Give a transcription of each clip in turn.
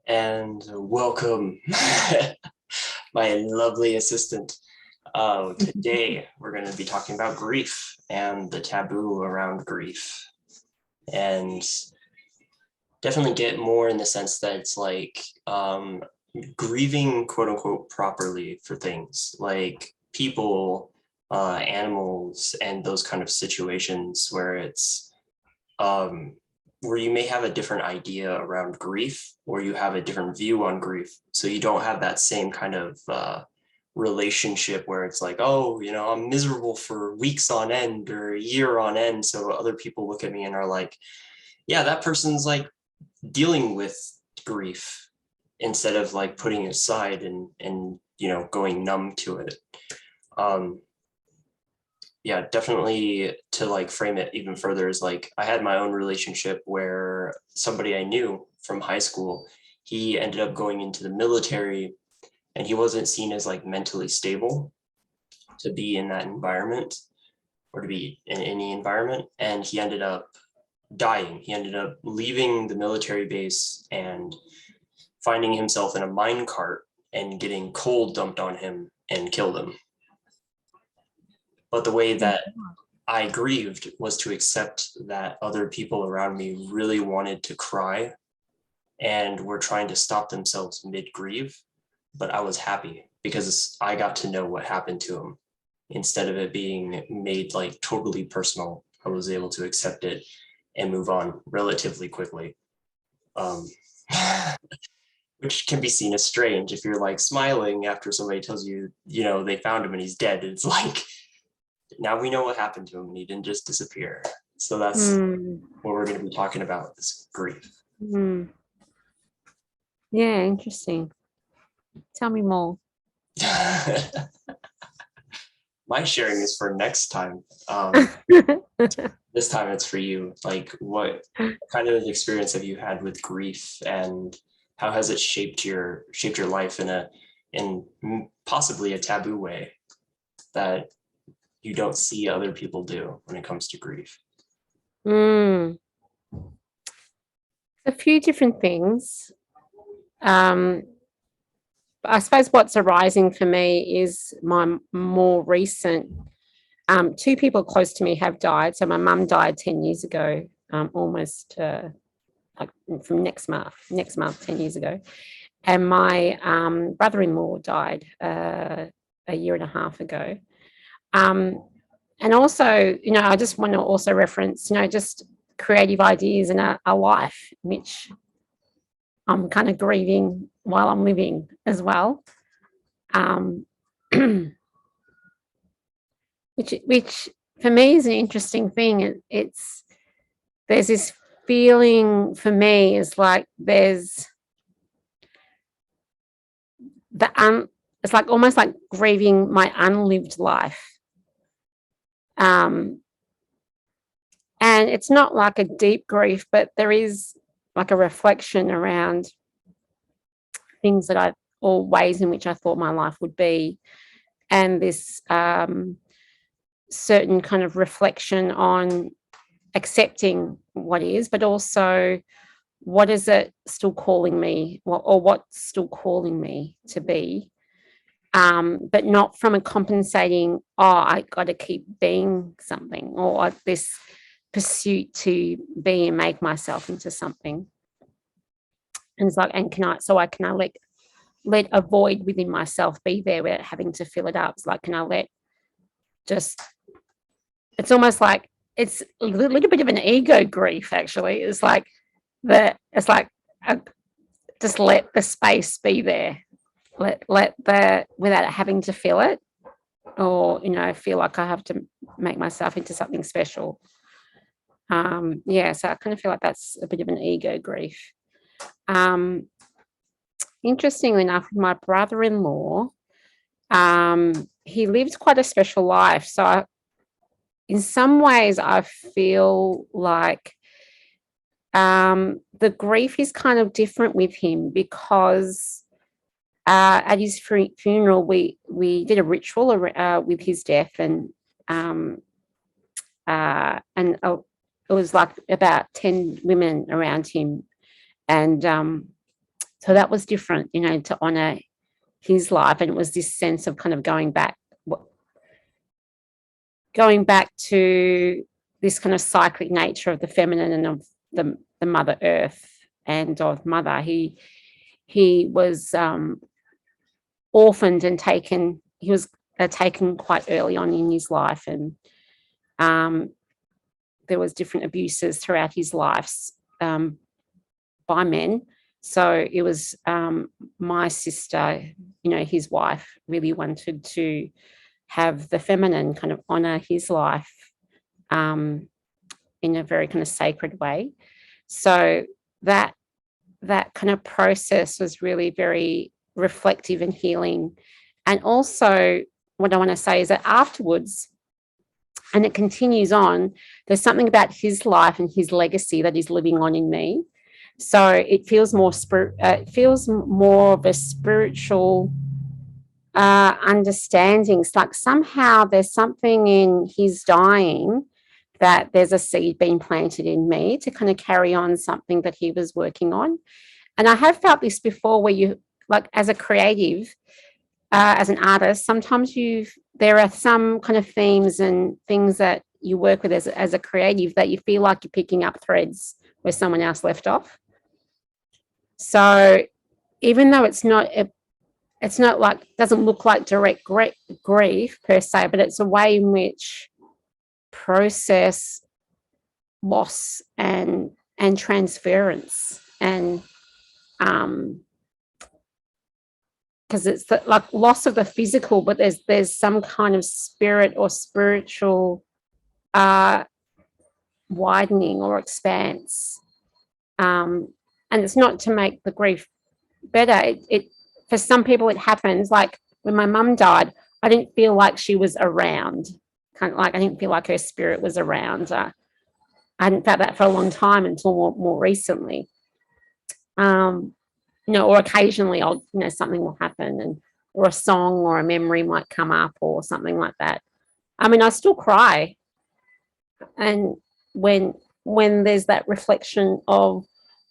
And welcome, my lovely assistant. Today, we're going to be talking about grief and the taboo around grief. And definitely get more in the sense that it's like grieving, quote unquote, properly for things like people, animals, and those kind of situations where it's where you may have a different idea around grief or you have a different view on grief. So you don't have that same kind of relationship where it's like, oh, I'm miserable for weeks on end or a year on end. So other people look at me and are like, yeah, that person's like dealing with grief instead of like putting it aside and going numb to it. Um, yeah, definitely to like frame it even further is like I had my own relationship where somebody I knew from high school, he ended up going into the military and he wasn't seen as like mentally stable to be in that environment or to be in any environment. And he ended up dying. He ended up leaving the military base and finding himself in a mine cart and getting coal dumped on him and killed him. But the way that I grieved was to accept that other people around me really wanted to cry and were trying to stop themselves mid-grieve. But I was happy because I got to know what happened to him. Instead of it being made like totally personal, I was able to accept it and move on relatively quickly. Um, which can be seen as strange if you're like smiling after somebody tells you, they found him and he's dead. It's like, now we know what happened to him and he didn't just disappear. So that's what we're going to be talking about, is grief. Yeah, interesting. Tell me more. My sharing is for next time. This time it's for you. Like, what kind of experience have you had with grief, and how has it shaped your life in possibly a taboo way that you don't see other people do when it comes to grief? A few different things. I suppose what's arising for me is my more recent. Two people close to me have died. So my mum died 10 years ago, almost like from next month, 10 years ago. And my brother-in-law died a year and a half ago. And also, I just want to also reference, just creative ideas in a life, which I'm kind of grieving while I'm living as well. Which for me is an interesting thing. There's this feeling for me is like there's it's like almost like grieving my unlived life. And it's not like a deep grief, but there is like a reflection around things or ways in which I thought my life would be, and this certain kind of reflection on accepting what is, but also what is it still calling me, or what's still calling me to be, but not from a compensating, I got to keep being something, or this pursuit to be and make myself into something. And it's like, I let a void within myself be there without having to fill it up. It's like, can I let just, it's almost like it's a little bit of an ego grief, actually. It's like just let the space be there. Let without having to feel it, or feel like I have to make myself into something special. So I kind of feel like that's a bit of an ego grief. Interestingly enough, with my brother-in-law, he lived quite a special life. So in some ways, I feel like the grief is kind of different with him, because at his funeral, we did a ritual with his death, and it was like about 10 women around him, and So that was different, you know, to honor his life. And it was this sense of kind of going back to this kind of cyclic nature of the feminine and of the Mother Earth and of Mother. He was orphaned and taken. He was taken quite early on in his life, and there was different abuses throughout his life by men. So it was my sister, you know, his wife, really wanted to have the feminine kind of honor his life in a very kind of sacred way. So that kind of process was really very reflective and healing. And also, what I want to say is that afterwards, and it continues on, there's something about his life and his legacy that is living on in me. So it feels more of a spiritual understanding. It's like somehow there's something in his dying that there's a seed being planted in me to kind of carry on something that he was working on. And I have felt this before, where you, like, as a creative, as an artist, sometimes there are some kind of themes and things that you work with as a creative that you feel like you're picking up threads where someone else left off. So even though it's not like, doesn't look like direct grief per se, but it's a way in which process loss and transference, and because it's like loss of the physical, but there's some kind of spirit or spiritual widening or expanse, and it's not to make the grief better. It for some people it happens, like when my mum died, I didn't feel like she was around, kind of like I didn't feel like her spirit was around. I hadn't felt that for a long time until more recently. You know, or occasionally something will happen, or a song or a memory might come up or something like that. I mean, I still cry, and when there's that reflection of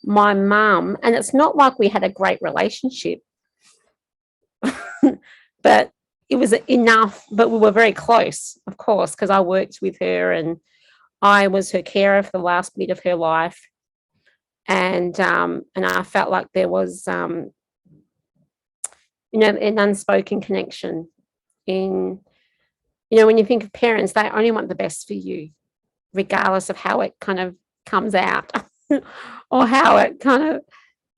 my mum, and it's not like we had a great relationship, but it was enough. But we were very close, of course, because I worked with her and I was her carer for the last bit of her life. And I felt like there was, an unspoken connection in, when you think of parents, they only want the best for you, regardless of how it kind of comes out or how it kind of,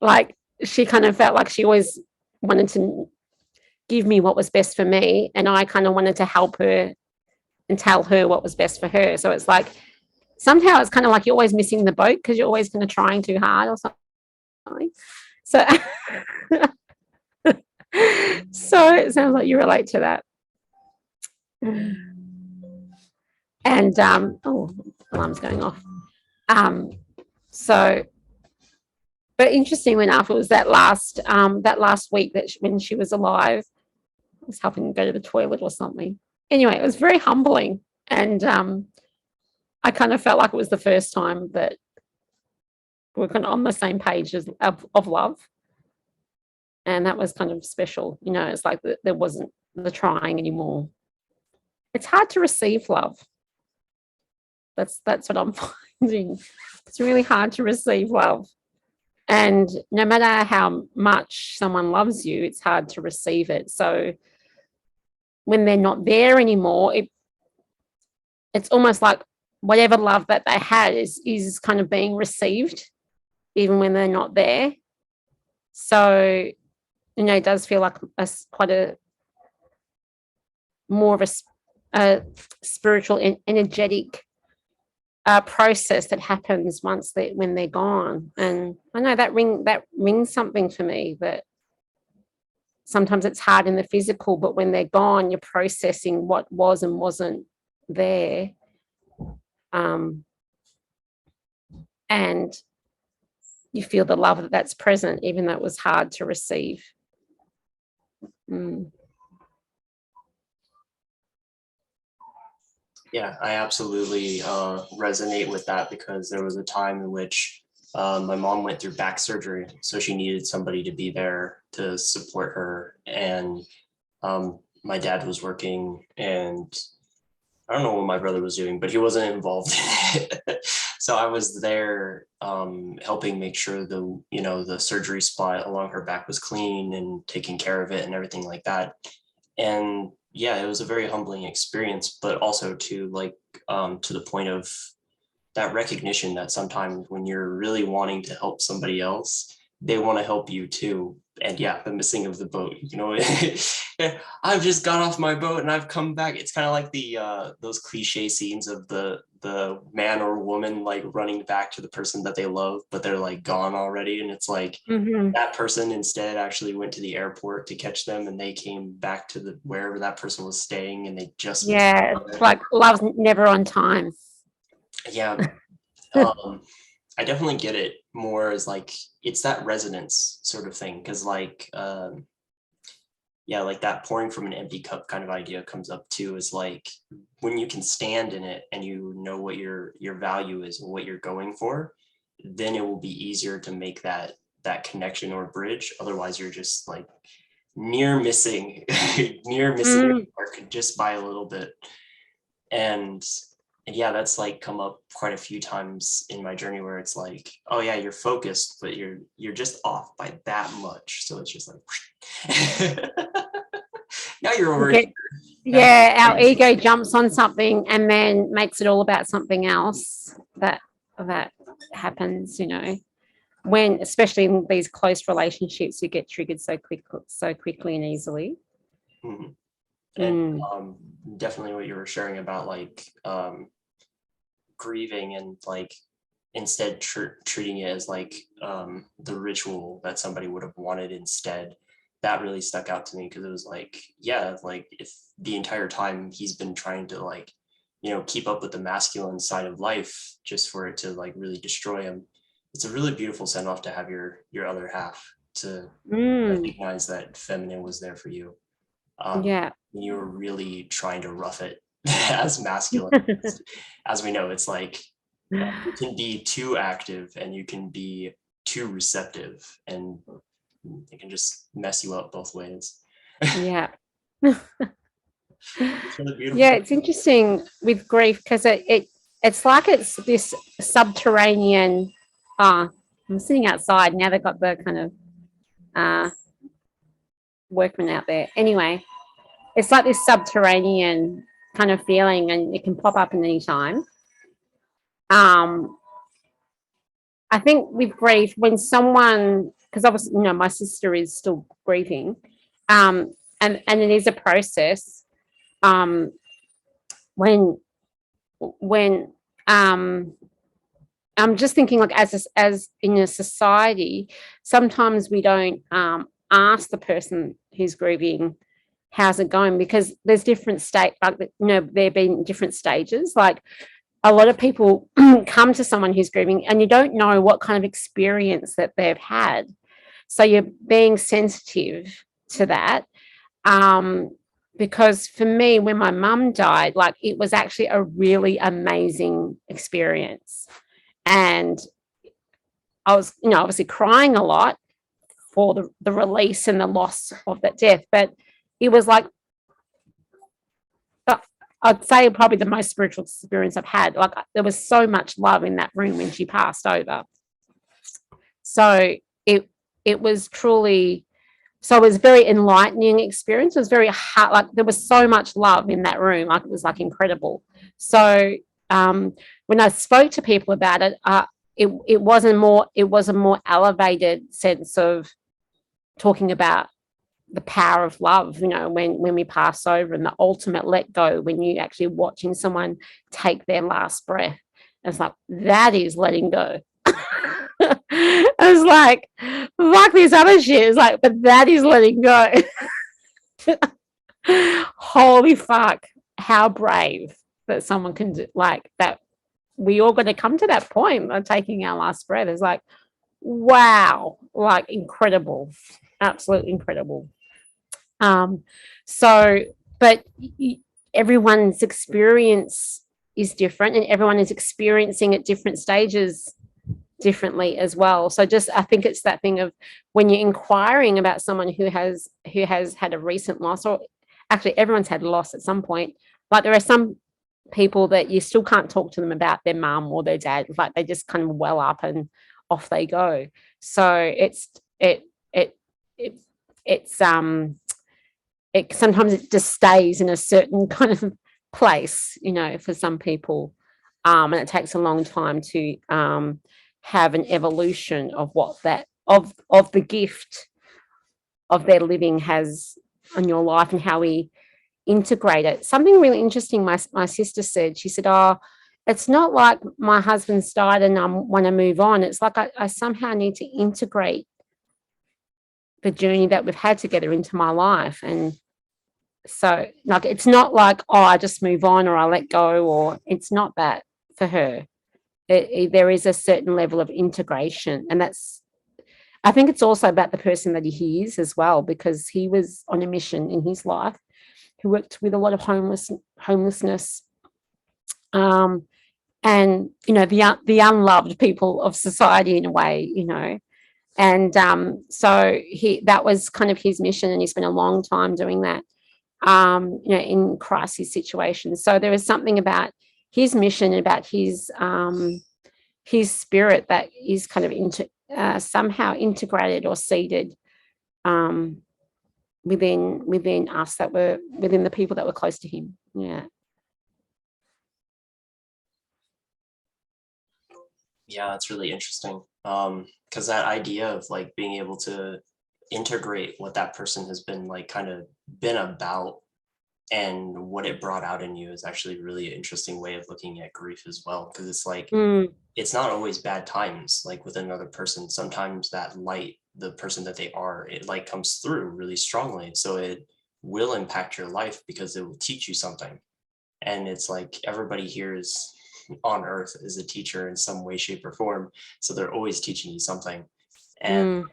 like, she kind of felt like she always wanted to give me what was best for me, and I kind of wanted to help her and tell her what was best for her. So it's like, somehow it's kind of like you're always missing the boat because you're always kind of trying too hard or something. So, so it sounds like you relate to that. And alarm's going off. So, but interesting, when after it was that last week when she was alive, I was helping her go to the toilet or something. Anyway, it was very humbling, and I kind of felt like it was the first time that we're kind of on the same page of love. And that was kind of special. It's like there wasn't the trying anymore. It's hard to receive love. That's what I'm finding. It's really hard to receive love. And no matter how much someone loves you, it's hard to receive it. So when they're not there anymore, it's almost like whatever love that they had is kind of being received, even when they're not there. So, it does feel like quite a more of a spiritual, energetic process that happens when they're gone. And I know that rings something for me, that sometimes it's hard in the physical, but when they're gone, you're processing what was and wasn't there. And you feel the love that's present, even though it was hard to receive. Yeah, I absolutely resonate with that, because there was a time in which My mom went through back surgery, so she needed somebody to be there to support her. And my dad was working, and I don't know what my brother was doing, but he wasn't involved in it. So I was there helping make sure the surgery spot along her back was clean and taking care of it and everything like that. And yeah, it was a very humbling experience, but also to the point of that recognition that sometimes when you're really wanting to help somebody else, they want to help you too. And yeah, the missing of the boat, I've just got off my boat and I've come back. It's kind of like the those cliche scenes of the man or woman like running back to the person that they love, but they're like gone already. And it's like that person instead actually went to the airport to catch them, and they came back to the wherever that person was staying, and they just missed Yeah, it's like love's never on time. yeah. I definitely get it more as like it's that resonance sort of thing, because yeah, like that pouring from an empty cup kind of idea comes up too, is like when you can stand in it and you know what your value is and what you're going for, then it will be easier to make that connection or bridge. Otherwise you're just like near missing near missing your mark just by a little bit. And yeah, that's like come up quite a few times in my journey where it's like, oh yeah, you're focused, but you're just off by that much. So it's just like now you're over Okay. Yeah, our ego jumps on something and then makes it all about something else. That happens, when, especially in these close relationships, you get triggered so quickly and easily. Mm-hmm. And definitely what you were sharing about like grieving and like instead treating it as like the ritual that somebody would have wanted instead, that really stuck out to me, because it was like, yeah, like if the entire time he's been trying to like keep up with the masculine side of life just for it to like really destroy him, it's a really beautiful send off to have your other half to recognize that feminine was there for you. Yeah. You were really trying to rough it as masculine. As we know, it's like you can be too active and you can be too receptive, and it can just mess you up both ways. Yeah. It's really beautiful. Yeah, it's interesting with grief because it's like it's this subterranean. I'm sitting outside now. They've got the kind of workmen out there. Anyway, it's like this subterranean kind of feeling, and it can pop up at any time. I think with grief, when someone, because obviously, my sister is still grieving, and it is a process. When I'm just thinking, like, as in a society, sometimes we don't ask the person who's grieving, how's it going, because there's different there been different stages. Like, a lot of people come to someone who's grieving and you don't know what kind of experience that they've had, so you're being sensitive to that. Because for me, when my mum died, like, it was actually a really amazing experience, and I was, obviously crying a lot for the release and the loss of that death, but it was like, I'd say probably the most spiritual experience I've had. Like, there was so much love in that room when she passed over. So it was truly, so it was a very enlightening experience. It was very hard. Like, there was so much love in that room. Like, it was like incredible. So when I spoke to people about it, it was a more elevated sense of talking about the power of love, when we pass over, and the ultimate let go, when you actually watching someone take their last breath. It's like, that is letting go. I was like, fuck this other shit. It's like, but that is letting go. Holy fuck, how brave that someone can do like that. We all got to come to that point of taking our last breath. It's like, wow, like, incredible, absolutely incredible. But everyone's experience is different, and everyone is experiencing at different stages differently as well. So just I think it's that thing of when you're inquiring about someone who has had a recent loss, or actually everyone's had a loss at some point, but there are some people that you still can't talk to them about their mum or their dad. Like they just kind of well up and off they go. So it it's it sometimes it just stays in a certain kind of place, for some people. And it takes a long time to have an evolution of what that of the gift of their living has on your life and how we integrate it. Something really interesting my sister said. She said, "Oh, it's not like my husband's died and I want to move on. It's like I somehow need to integrate the journey that we've had together into my life." And so, like, it's not like, oh, I just move on or I let go, or it's not that for her. There is a certain level of integration, and I think it's also about the person that he is as well, because he was on a mission in his life. He worked with a lot of homelessness, and the unloved people of society in a way, and so that was kind of his mission, and he spent a long time doing that, in crisis situations. So there is something about his mission, about his spirit that is kind of somehow integrated or seeded within us, that were within the people that were close to him. Yeah. Yeah, that's really interesting. Because that idea of like being able to integrate what that person has been like kind of been about and what it brought out in you is actually really an interesting way of looking at grief as well. Because it's like it's not always bad times like with another person. Sometimes that light, the person that they are, it like comes through really strongly. So it will impact your life because it will teach you something. And it's like everybody here is on earth is a teacher in some way, shape, or form. So they're always teaching you something. And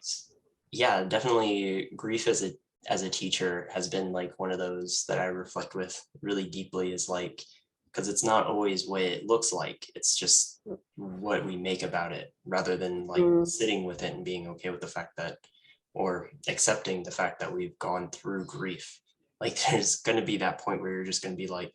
yeah, definitely grief as a teacher has been like one of those that I reflect with really deeply, is like, because it's not always what it looks like. It's just what we make about it, rather than like sitting with it and being okay with the fact that, or accepting the fact that we've gone through grief. Like there's going to be that point where you're just going to be like,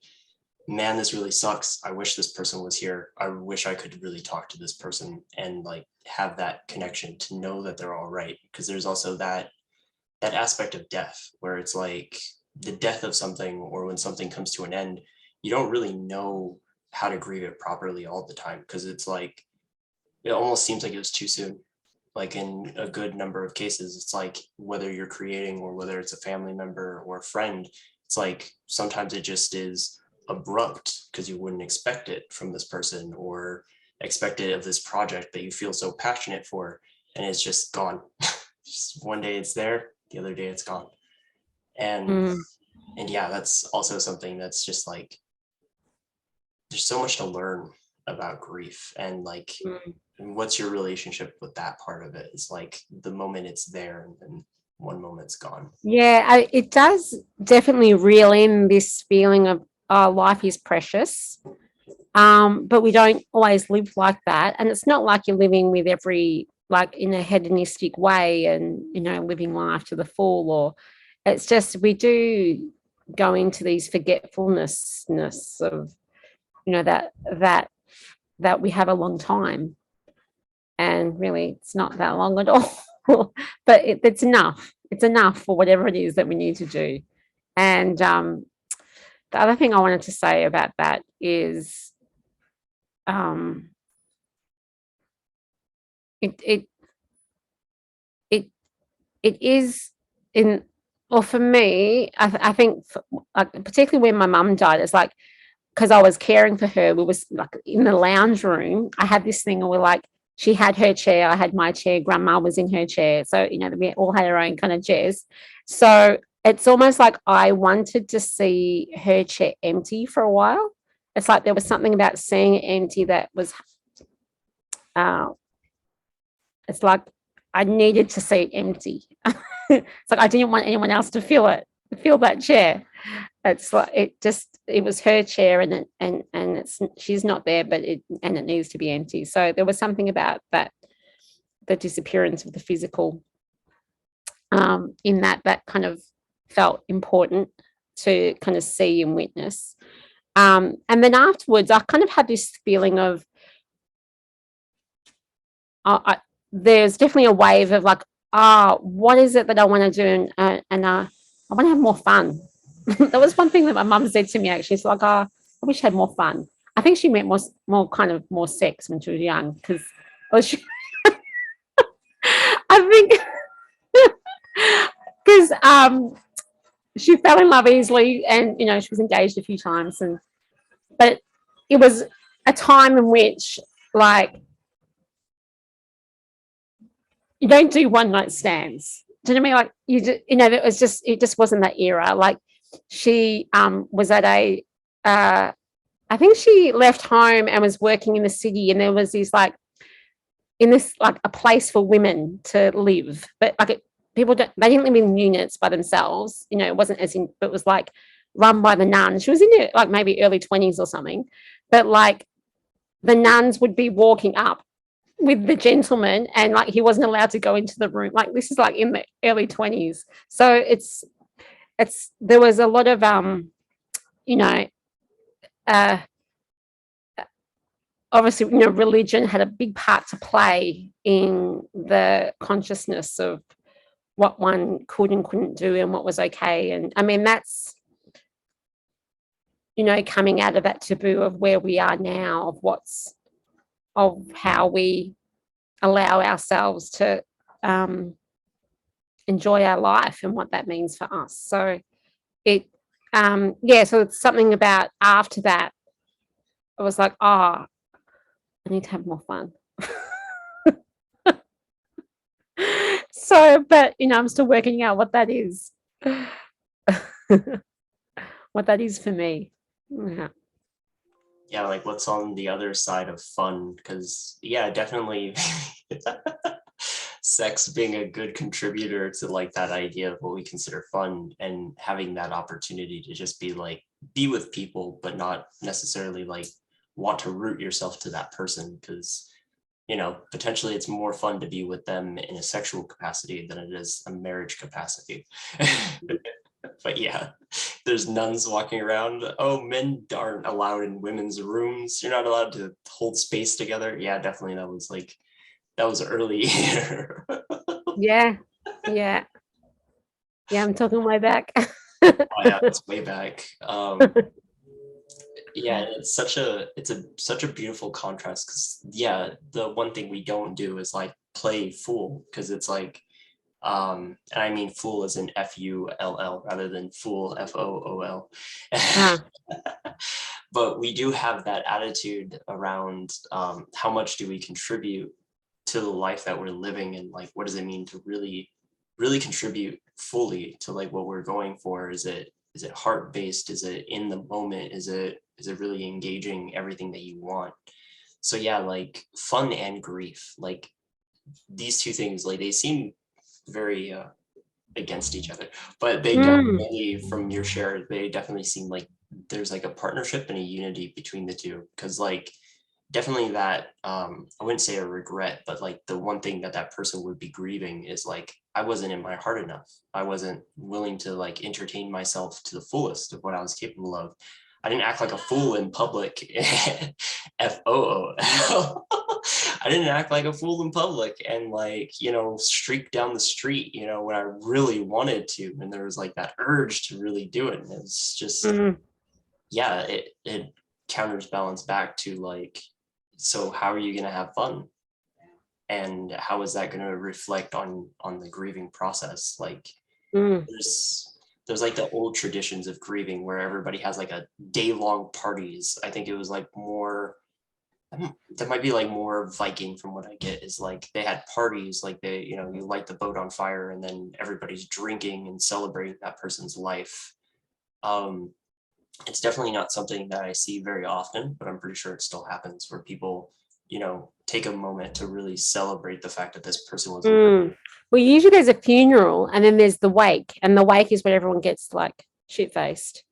man, this really sucks. I wish this person was here. I wish I could really talk to this person and like have that connection to know that they're all right. Because there's also that aspect of death where it's like the death of something, or when something comes to an end, you don't really know how to grieve it properly all the time, because it's like it almost seems like it was too soon. Like in a good number of cases, it's like whether you're creating or whether it's a family member or a friend, it's like sometimes it just is abrupt because you wouldn't expect it from this person or expect it of this project that you feel so passionate for, and it's just gone. Just one day it's there, the other day it's gone. And yeah, that's also something that's just like there's so much to learn about grief, and like what's your relationship with that part of it. It's like the moment it's there and then one moment's gone. Yeah, it does definitely reel in this feeling of life is precious, but we don't always live like that. And it's not like you're living with every, like in a hedonistic way and, living life to the full, or it's just we do go into these forgetfulness of, that we have a long time. And really, it's not that long at all, but it's enough. It's enough for whatever it is that we need to do. And the other thing I wanted to say about that is it is in, or for me, I think particularly when my mum died, it's like, because I was caring for her, we was like in the lounge room. I had this thing where we're like, she had her chair, I had my chair, grandma was in her chair. So, we all had our own kind of chairs. So it's almost like I wanted to see her chair empty for a while. It's like there was something about seeing it empty that was, it's like I needed to see it empty. It's like I didn't want anyone else to feel that chair. It's like it was her chair, and it's she's not there, but it needs to be empty. So there was something about that the disappearance of the physical, in that kind of felt important to kind of see and witness. And then afterwards, I kind of had this feeling of, there's definitely a wave of like, what is it that I want to do? And I want to have more fun. That was one thing that my mum said to me, actually. It's like, I wish I had more fun. I think she meant more kind of more sex when she was young, because I think because she fell in love easily, and she was engaged a few times, but it was a time in which, like, you don't do one night stands. Do you know what I mean? Like, it just wasn't that era. Like, she was at I think she left home and was working in the city, and there was this like a place for women to live, but like they didn't live in units by themselves. It wasn't but it was like run by the nuns. She was in it like maybe early 20s or something, but like the nuns would be walking up with the gentleman, and like he wasn't allowed to go into the room. Like, this is like in the early 20s. So there was a lot of obviously, religion had a big part to play in the consciousness of what one could and couldn't do and what was okay. And I mean, that's, coming out of that taboo of where we are now, of how we allow ourselves to enjoy our life and what that means for us. So so it's something about after that, I was like, I need to have more fun. So, but I'm still working out what that is. What that is for me. Yeah, like what's on the other side of fun? Because definitely sex being a good contributor to like that idea of what we consider fun, and having that opportunity to just be with people, but not necessarily like want to root yourself to that person, because potentially it's more fun to be with them in a sexual capacity than it is a marriage capacity. But yeah, there's nuns walking around. Oh, men aren't allowed in women's rooms. You're not allowed to hold space together. Yeah, definitely. That was early. Yeah. I'm talking way back. Oh yeah, it's way back. Yeah, it's such a beautiful contrast, because the one thing we don't do is like play fool, because it's like and I mean fool as in FULL rather than fool FOOL. But we do have that attitude around how much do we contribute to the life that we're living, and like what does it mean to really contribute fully to like what we're going for. Is it heart-based? Is it in the moment? Is it really engaging everything that you want? So yeah, like fun and grief, like these two things, like they seem very against each other, but they definitely, from your share, they definitely seem like there's like a partnership and a unity between the two. Because like definitely that I wouldn't say a regret, but like the one thing that person would be grieving is like, I wasn't in my heart enough. I wasn't willing to like entertain myself to the fullest of what I was capable of. I didn't act like a fool in public. FOO. I didn't act like a fool in public and like, streak down the street, when I really wanted to. And there was like that urge to really do it. And it's just, it counterbalance back to like, so how are you going to have fun? And how is that going to reflect on the grieving process? Like there's like the old traditions of grieving where everybody has like a day-long parties. I think it was like more, that might be like more Viking from what I get, is like they had parties, like they, you light the boat on fire and then everybody's drinking and celebrating that person's life. It's definitely not something that I see very often, but I'm pretty sure it still happens where people, take a moment to really celebrate the fact that this person was alive. Well, usually there's a funeral and then there's the wake, and the wake is when everyone gets like shit-faced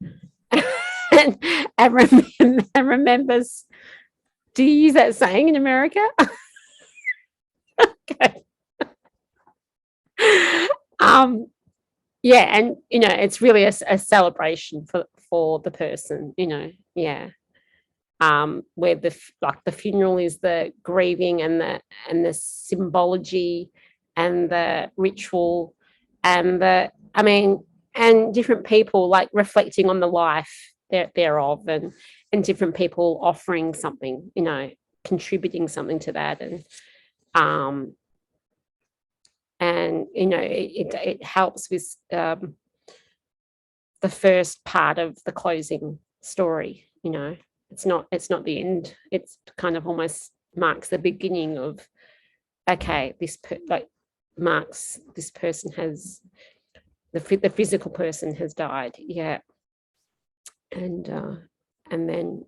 and remembers. Do you use that saying in America? Okay. Yeah, and it's really a celebration for the person, yeah. Where the funeral is the grieving and the symbology and the ritual and and different people like reflecting on the life thereof, and different people offering something, contributing something to that, um it helps with the first part of the closing story. It's not the end. It's kind of almost marks the beginning of, okay, marks this person has the physical person has died, yeah. And then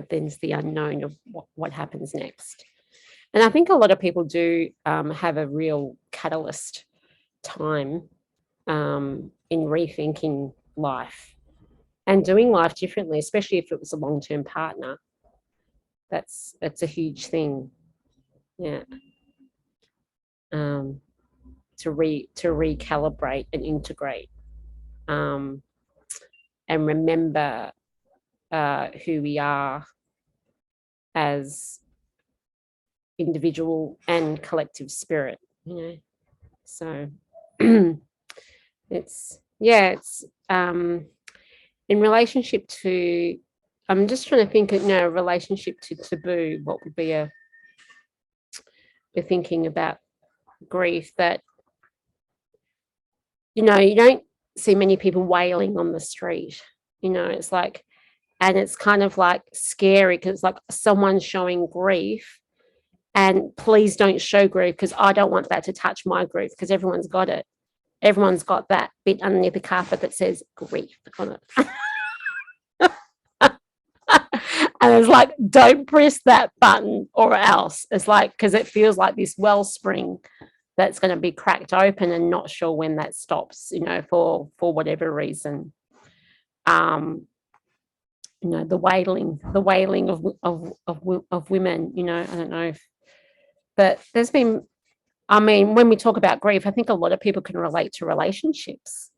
then's the unknown of what happens next. And I think a lot of people do have a real catalyst time in rethinking life and doing life differently, especially if it was a long-term partner. That's a huge thing, yeah. To recalibrate and integrate, and remember who we are as individual and collective spirit. So it's in relationship to, I'm just trying to think of relationship to taboo, what would be we're thinking about grief, that you don't see many people wailing on the street. It's like, and it's kind of like scary because it's like someone's showing grief, and please don't show grief because I don't want that to touch my grief, because everyone's got it. Everyone's got that bit underneath the carpet that says grief on it. And it's like, don't press that button or else. It's like, because it feels like this wellspring that's going to be cracked open, and not sure when that stops, for whatever reason. The wailing of women, I don't know but there's been, when we talk about grief, I think a lot of people can relate to relationships.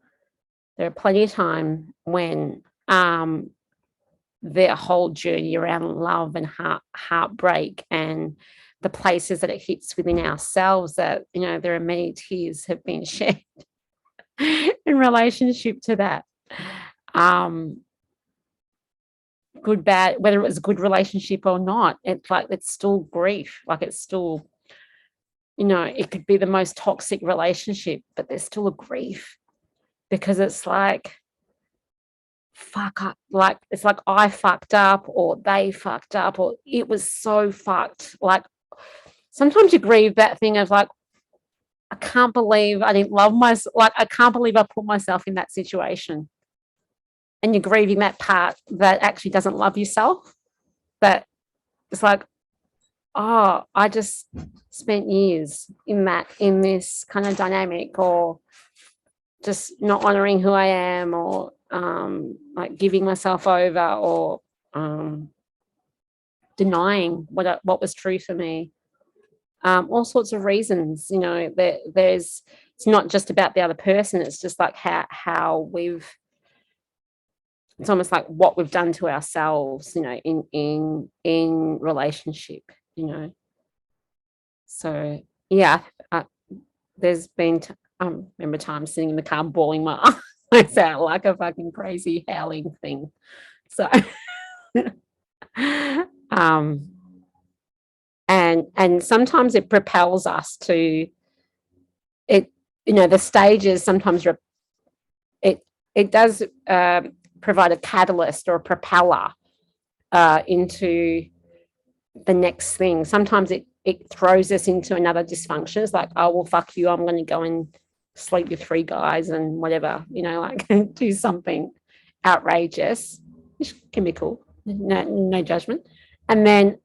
There are plenty of time when their whole journey around love and heartbreak and the places that it hits within ourselves, that there are many tears have been shed in relationship to that. Good, bad, whether it was a good relationship or not, it's still grief. Like, it's still, it could be the most toxic relationship, but there's still a grief, because it's like, fuck up, like it's like I fucked up, or they fucked up, or it was so fucked. Like, sometimes you grieve that thing of like, I can't believe I didn't love myself. Like, I can't believe I put myself in that situation. And you're grieving that part that actually doesn't love yourself. But it's like, oh, I just spent years in this kind of dynamic, or just not honoring who I am, or like giving myself over, or denying what was true for me. All sorts of reasons, there's, it's not just about the other person. It's just like how it's almost like what we've done to ourselves, in relationship, So yeah, there's been, I remember times sitting in the car bawling my eyes out like a fucking crazy howling thing. So, and sometimes it propels us to it. The stages sometimes it does provide a catalyst or a propeller into the next thing. Sometimes it throws us into another dysfunction. It's like, oh, well, fuck you, I'm going to go and sleep with 3 guys and whatever, like do something outrageous, which can be cool, no judgment. And then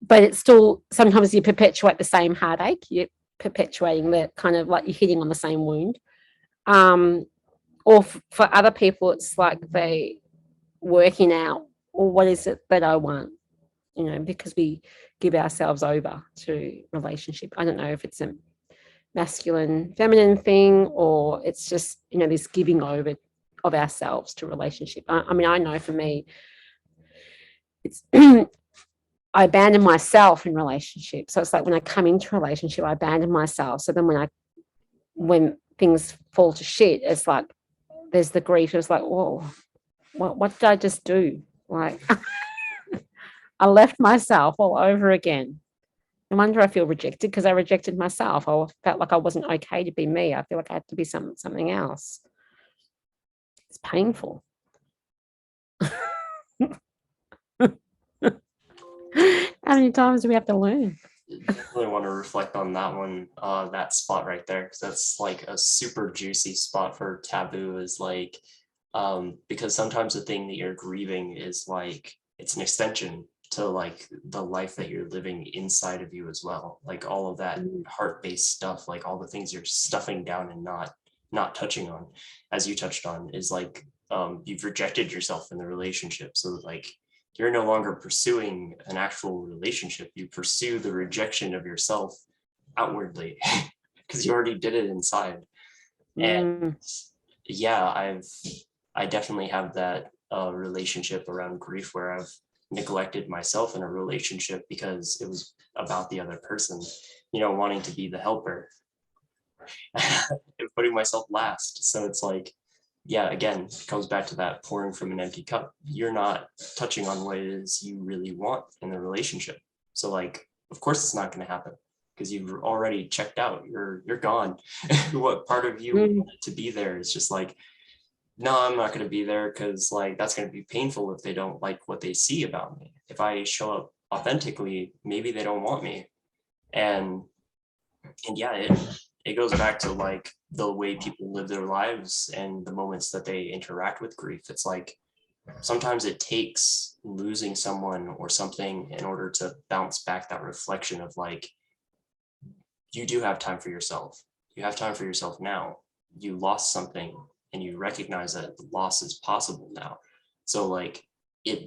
but it's still, sometimes you perpetuate the same heartache. You're perpetuating the kind of like you're hitting on the same wound. Or for other people, it's like they working out, or what is it that I want, because we give ourselves over to relationship. I don't know if it's masculine feminine thing, or it's just, this giving over of ourselves to relationship. I mean, I know for me, it's I abandon myself in relationships. So it's like when I come into a relationship, I abandon myself. So then when things fall to shit, it's like there's the grief. It's like, whoa, what did I just do? Like I left myself all over again. No wonder I feel rejected, because I rejected myself. I felt like I wasn't okay to be me. I feel like I had to be something else. It's painful. How many times do we have to learn? Definitely want to reflect on that one, that spot right there, because that's like a super juicy spot for taboo, is like, because sometimes the thing that you're grieving is like, it's an extension to like the life that you're living inside of you as well. Like all of that heart-based stuff, like all the things you're stuffing down and not touching on, as you touched on, is like, you've rejected yourself in the relationship. So like, you're no longer pursuing an actual relationship. You pursue the rejection of yourself outwardly because you already did it inside. And yeah, I definitely have that relationship around grief where I've neglected myself in a relationship because it was about the other person, wanting to be the helper and putting myself last. So it's like, yeah, again, it comes back to that pouring from an empty cup. You're not touching on what it is you really want in the relationship. So like, of course it's not going to happen because you've already checked out. You're gone. What part of you wanted to be there is just like, no, I'm not going to be there because like that's going to be painful if they don't like what they see about me. If I show up authentically, maybe they don't want me. And yeah, it goes back to like the way people live their lives and the moments that they interact with grief. It's like sometimes it takes losing someone or something in order to bounce back that reflection of like, you do have time for yourself. You have time for yourself now. You lost something and you recognize that the loss is possible now. So like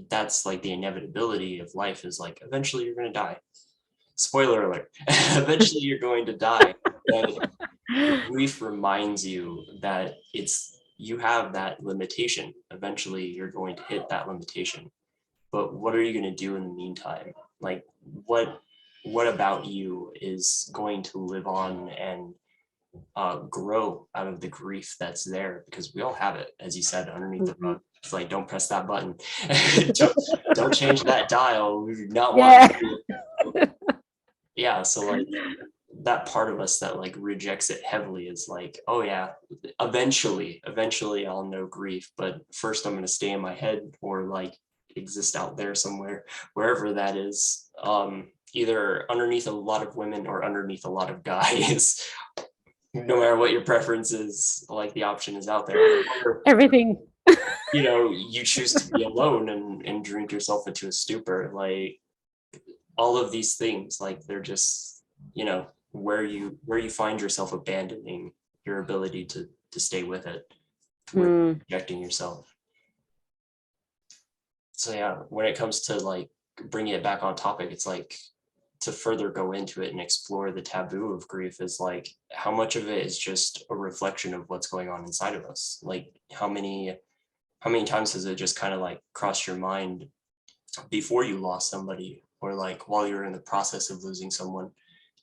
that's like the inevitability of life, is like eventually you're going to die. Spoiler alert. Eventually you're going to die. And grief reminds you that you have that limitation. Eventually you're going to hit that limitation. But what are you going to do in the meantime? Like what about you is going to live on and grow out of the grief that's there? Because we all have it, as you said, underneath the rug. It's like, don't press that button. don't change that dial. We do not want to. Yeah, so like that part of us that like rejects it heavily is like, oh yeah, eventually I'll know grief, but first I'm going to stay in my head or like exist out there somewhere, wherever that is, either underneath a lot of women or underneath a lot of guys. No matter what your preference is, like the option is out there. Everything. You choose to be alone and drink yourself into a stupor. Like all of these things, like they're just, where you find yourself abandoning your ability to stay with it, rejecting yourself. So yeah, when it comes to like bringing it back on topic, it's like, to further go into it and explore the taboo of grief is like, how much of it is just a reflection of what's going on inside of us? Like how many times has it just kind of like crossed your mind before you lost somebody, or like while you're in the process of losing someone?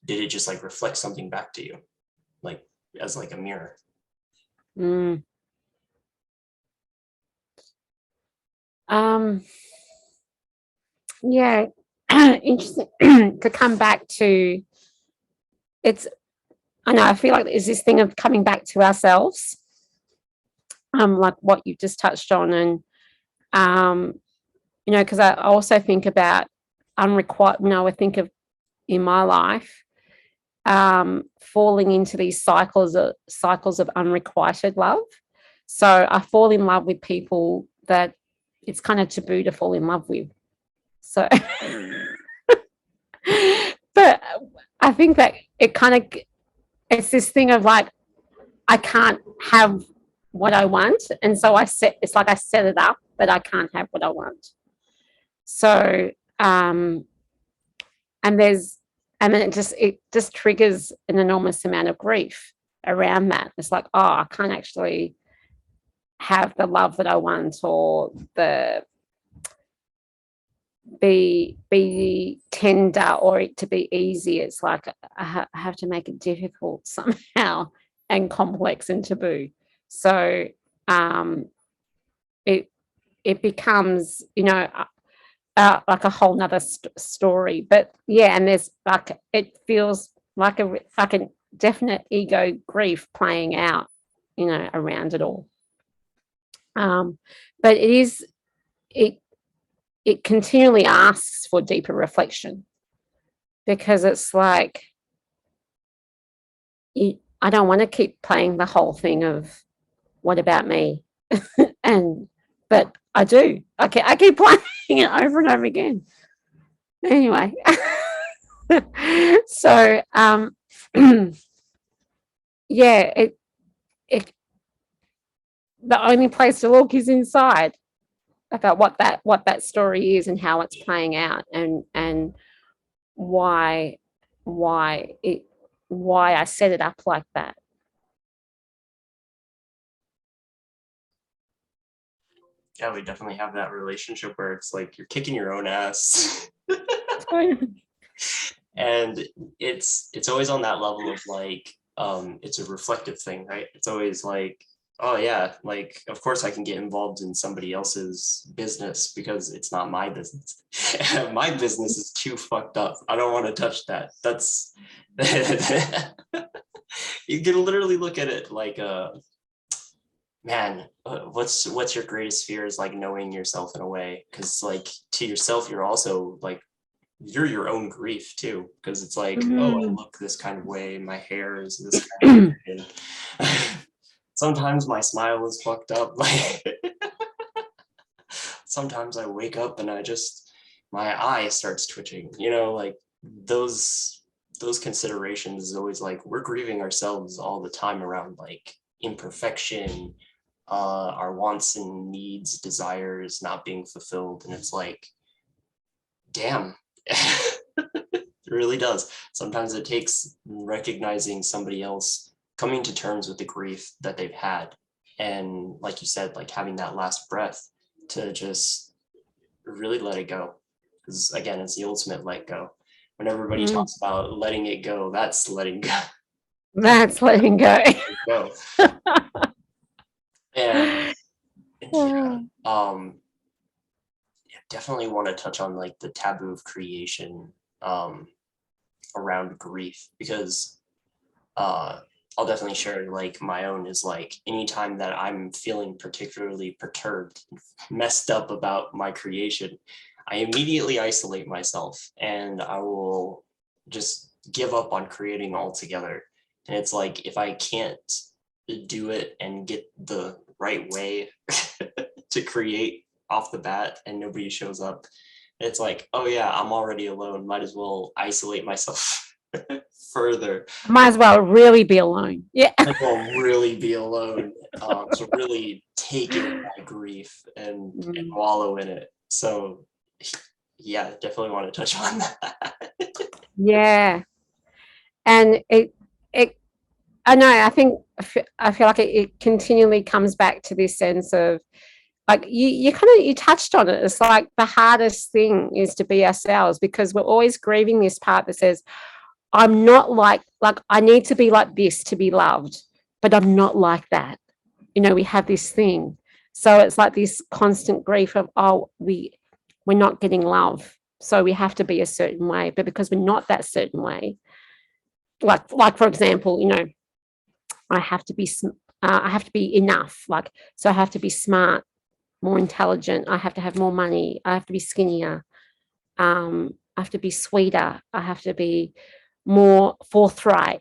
Did it just like reflect something back to you, like as like a mirror? Yeah. Interesting to come back to. I know, I feel like there's this thing of coming back to ourselves, like what you just touched on. And because I also think about unrequited, I think of in my life, falling into these cycles of unrequited love. So I fall in love with people that it's kind of taboo to fall in love with. So but I think that it's this thing of like, I can't have what I want, and so it's like I set it up, but I can't have what I want. So and and then it just triggers an enormous amount of grief around that. It's like, oh, I can't actually have the love that I want, or the be tender, or it to be easy. It's like I have to make it difficult somehow, and complex and taboo. So it it becomes, like a whole nother story. But yeah, and there's like, it feels like a definite ego grief playing out, around it all. But it it continually asks for deeper reflection, because it's like, I don't want to keep playing the whole thing of what about me, but I do. I keep playing it over and over again. Anyway, so yeah, it the only place to look is inside, about what that story is and how it's playing out, and why why I set it up like that. Yeah, we definitely have that relationship where it's like you're kicking your own ass. And it's always on that level of like, it's a reflective thing, right? It's always like, oh yeah, like of course I can get involved in somebody else's business because it's not my business. My business is too fucked up. I don't want to touch that. That's you can literally look at it like, man, what's your greatest fear is like knowing yourself in a way, because like to yourself you're also like, you're your own grief too, because it's like, oh, I look this kind of way, my hair is this kind of way, and sometimes my smile is fucked up. Like sometimes I wake up and my eye starts twitching, like those considerations is always like, we're grieving ourselves all the time around like imperfection, our wants and needs, desires not being fulfilled. And it's like, damn. It really does. Sometimes it takes recognizing somebody else coming to terms with the grief that they've had, and like you said, like having that last breath to just really let it go, because again, it's the ultimate let go. When everybody talks about letting it go, that's letting go. That's letting go. Go. And yeah, definitely want to touch on like the taboo of creation around grief, because I'll definitely share like my own is like, anytime that I'm feeling particularly perturbed, messed up about my creation, I immediately isolate myself and I will just give up on creating altogether. And it's like, if I can't do it and get the right way to create off the bat and nobody shows up, it's like, oh yeah, I'm already alone, might as well isolate myself further. Might as well really be alone. Yeah. Like, I'll really be alone. To really take in my grief and wallow in it. So yeah, definitely want to touch on that. Yeah. And I know, I feel like it continually comes back to this sense of, like, you touched on it. It's like the hardest thing is to be ourselves, because we're always grieving this part that says, I'm not like I need to be like this to be loved, but I'm not like that. We have this thing. So it's like this constant grief of, oh, we're not getting love, so we have to be a certain way. But because we're not that certain way, like for example, I have to be enough. Like, so I have to be smart, more intelligent. I have to have more money. I have to be skinnier. I have to be sweeter. I have to be more forthright.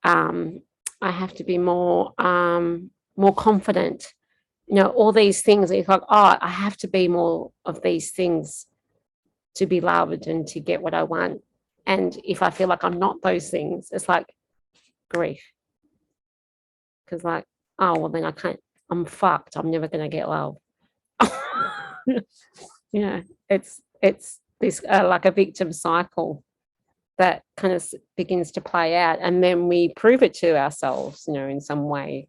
I have to be more confident. All these things. It's like, oh, I have to be more of these things to be loved and to get what I want. And if I feel like I'm not those things, it's like grief. Because like, oh, well, then I can't. I'm fucked. I'm never gonna get love. It's this like a victim cycle. that kind of begins to play out, and then we prove it to ourselves, in some way,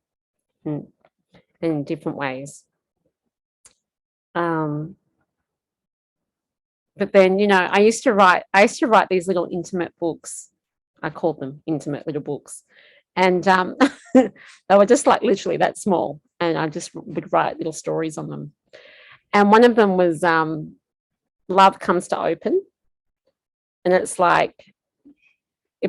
in different ways. But then, I used to write these little intimate books. I called them intimate little books. And they were just like literally that small. And I just would write little stories on them. And one of them was Love Comes to Open. And it's like,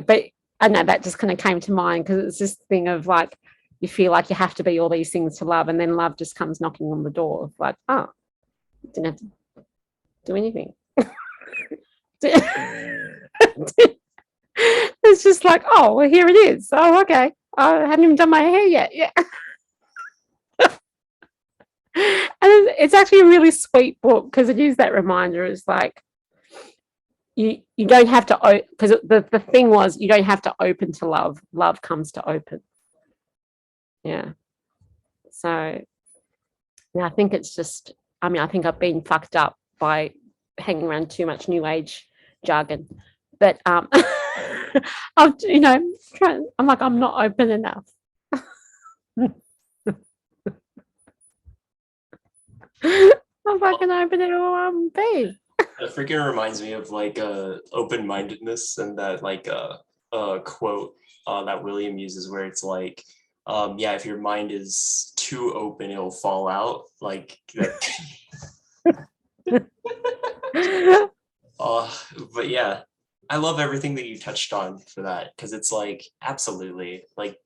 but I don't know, that just kind of came to mind because it's this thing of like, you feel like you have to be all these things to love. And then love just comes knocking on the door of like, oh, didn't have to do anything. It's just like, oh, well, here it is. Oh, okay. I haven't even done my hair yet. Yeah. And it's actually a really sweet book because it is that reminder. It's like you don't have to, because the thing was, you don't have to open to love. Love comes to open. Yeah. So yeah, I think it's just, I think I've been fucked up by hanging around too much new age jargon. But I'm like, I'm not open enough. I'm fucking open it all be. It freaking reminds me of like open-mindedness and that like quote that William uses where it's like, yeah, if your mind is too open, it'll fall out. Like but yeah, I love everything that you touched on for that because it's like absolutely like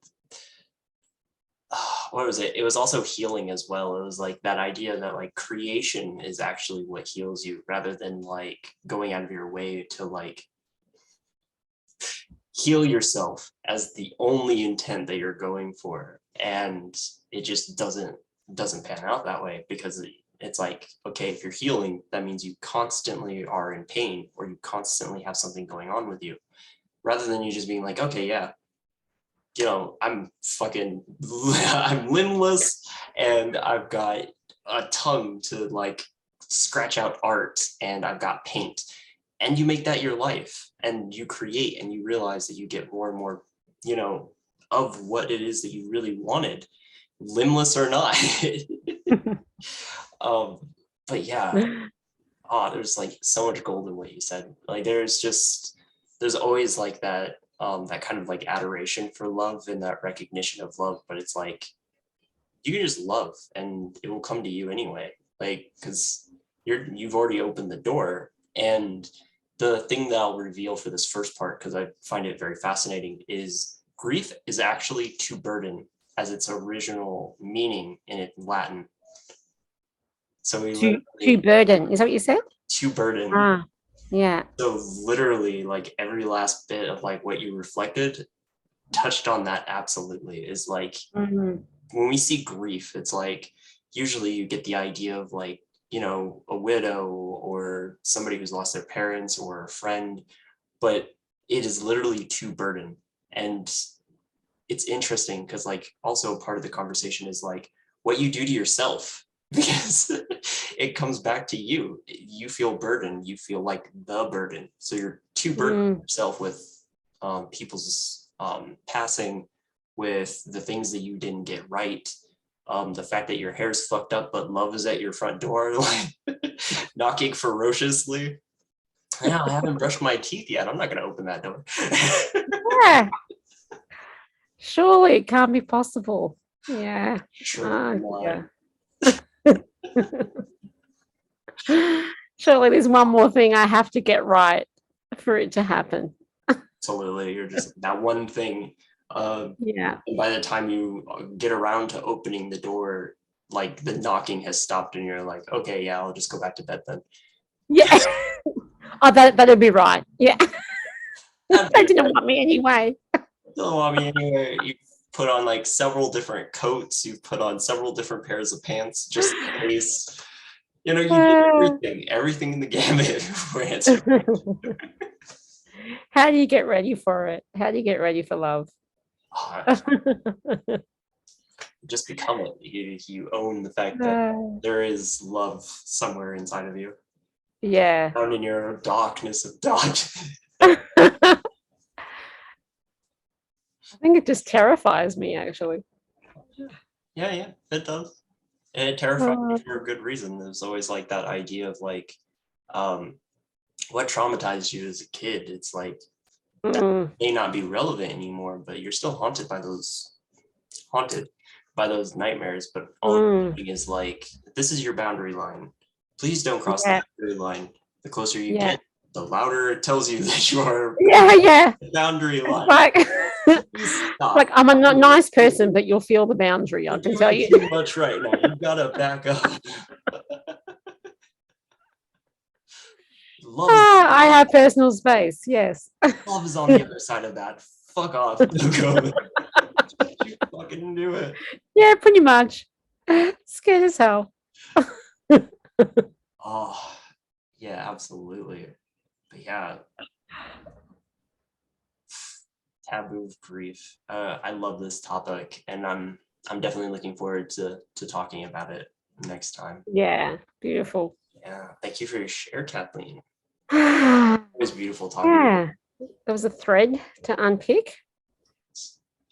what was it? It was also healing as well. It was like that idea that like creation is actually what heals you rather than like going out of your way to like heal yourself as the only intent that you're going for. And it just doesn't pan out that way because it's like, okay, if you're healing, that means you constantly are in pain or you constantly have something going on with you rather than you just being like, okay, yeah, I'm limbless and I've got a tongue to like scratch out art and I've got paint. And you make that your life and you create and you realize that you get more and more, of what it is that you really wanted, limbless or not. But yeah, there's like so much gold in what you said. Like there's always like that that kind of like adoration for love and that recognition of love, but it's like you can just love and it will come to you anyway, like because you've already opened the door. And the thing that I'll reveal for this first part, because I find it very fascinating, is grief is actually to burden as its original meaning in Latin. So we to burden, is that what you said? To burden. Yeah. So literally like every last bit of like what you reflected touched on that absolutely is like when we see grief, it's like usually you get the idea of like, a widow or somebody who's lost their parents or a friend, but it is literally to burden. And it's interesting because like also part of the conversation is like what you do to yourself because it comes back to you. You feel burdened. You feel like the burden. So you're too burdened yourself with people's passing, with the things that you didn't get right. The fact that your hair's fucked up, but love is at your front door, like knocking ferociously. Yeah, I haven't brushed my teeth yet. I'm not going to open that door. Yeah. Surely it can't be possible. Yeah. Sure. Yeah. Surely there's one more thing I have to get right for it to happen. Absolutely. You're just that one thing. Yeah. And by the time you get around to opening the door, like the knocking has stopped and you're like, okay, yeah, I'll just go back to bed then. Yeah. Oh, that'd be right. Yeah. They didn't want me anyway. Don't want me anyway. You put on like several different coats. You've put on several different pairs of pants just in case. You did everything in the gamut for answering. How do you get ready for it? How do you get ready for love? Just become it. You own the fact that there is love somewhere inside of you. Yeah. Down in your darkness of darkness. I think it just terrifies me, actually. Yeah, it does. And it terrified me Uh, for a good reason. There's always like that idea of like, um, what traumatized you as a kid. It's like that mm, may not be relevant anymore, but you're still haunted by those nightmares. But all mm, thing is like, this is your boundary line. Please don't cross the yeah, boundary line. The closer you yeah, get, the louder it tells you that you are yeah, yeah. the boundary It's line. like, Please it's like stop. I'm a nice person, but you'll feel the boundary. I You're can tell doing you. too much right now. You gotta back up. Love is I have personal space. Yes. love is on the other side of that. Fuck off. Don't go there. You fucking do it. Yeah, pretty much. Scared as hell. Oh, yeah, absolutely. But yeah, taboo of grief. I love this topic, and I'm definitely looking forward to talking about it next time. Yeah, beautiful. Yeah, thank you for your share, Kathleen. It Yeah, was beautiful talking. there was a thread to unpick.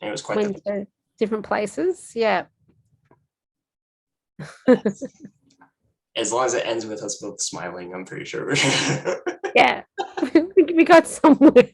And it was quite Went to different places. Yeah. as long as it ends with us both smiling, I'm pretty sure. Yeah. We got somewhere.